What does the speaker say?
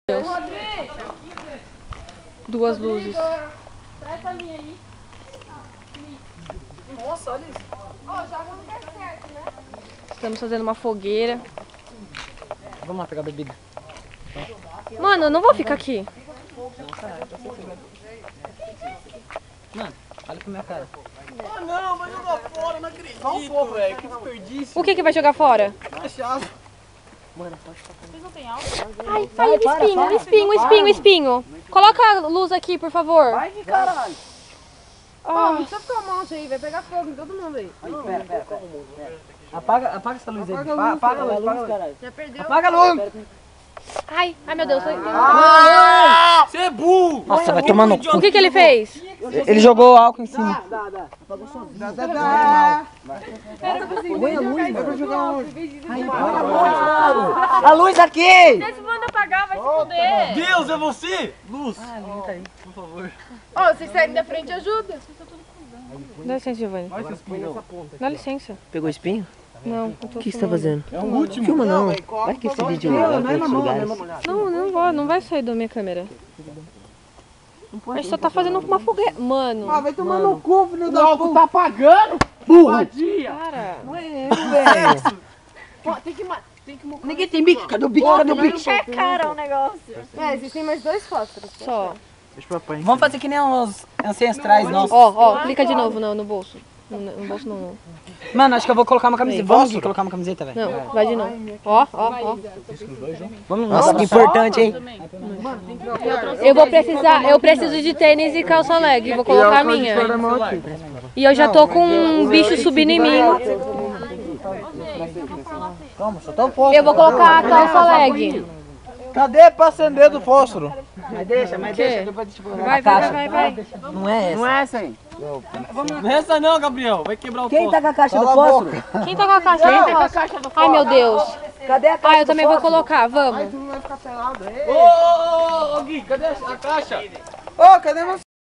Deus. Duas luzes. Presta a linha aí. Nossa, olha isso. Ó, joga no lugar certo, né? Estamos fazendo uma fogueira. Vamos lá pegar a bebida. Mano, eu não vou ficar aqui. Mano, olha pra minha cara. Ah não, vai jogar fora, não acredito. Só um pouco, velho, que desperdício. O que vai jogar fora? Cachaça. Mano, pode ficar. Vocês não tem álcool? Ai, espinho. Coloca a luz aqui, por favor. Vai de caralho. Ó, não precisa ficar um monte aí, vai pegar fogo em todo mundo aí. Pera. Apaga essa luz aí. Apaga a luz, caralho. Já perdeu? Apaga a luz. Ai, meu Deus. Você é burro. Nossa, vai tomar no cu. O que ele fez? Ele jogou álcool em cima. Dá. Põe a luz, mano. A luz aqui! Se manda apagar, vai se fuder. Deus, é você? Luz. Por favor. Ó, vocês saírem da frente, ajuda. Dá licença, Giovanni. Vai esse espinho. Dá licença. Pegou espinho? Não, eu tô O que você tá fazendo? É o último. Filma não. Vai que esse vídeo vai pra outros lugares. Não vai sair da minha câmera. A gente só tá fazendo uma fogueira. Mano, Vai tomar no cu, filho da puta. Tá pagando? Vadia. cara. Ó, tem que Ninguém tem bico. Cadê o bico? Cadê o bico? é cara o negócio. É, existem mais 2 fósforos. Só. Deixa pra apanhar. Vamos fazer que nem os ancestrais nossos. Ó, clica de novo no bolso. No bolso não. Mano, acho que eu vou colocar uma camiseta. Vamos aqui colocar uma camiseta, velho. Não, vai de novo. Ó. Vamos. Nossa, que importante, hein? Eu preciso de tênis e calça leg. Vou colocar a minha. E eu já tô com um bicho subindo em mim. Calma, só tá o fósforo. Eu vou colocar a calça leg. Cadê pra acender do fósforo? Mas deixa. Depois deixa eu colocar Vai. Não é essa. Não é essa aí. Não é essa não, Gabriel. Vai quebrar o Quem tá fósforo. com a caixa do Cala a fósforo? Quem tá com a caixa? Ai, meu Deus. Cadê a caixa Ah, eu também vou colocar, vamos. Ô, Gui, cadê a caixa? Ô, cadê você?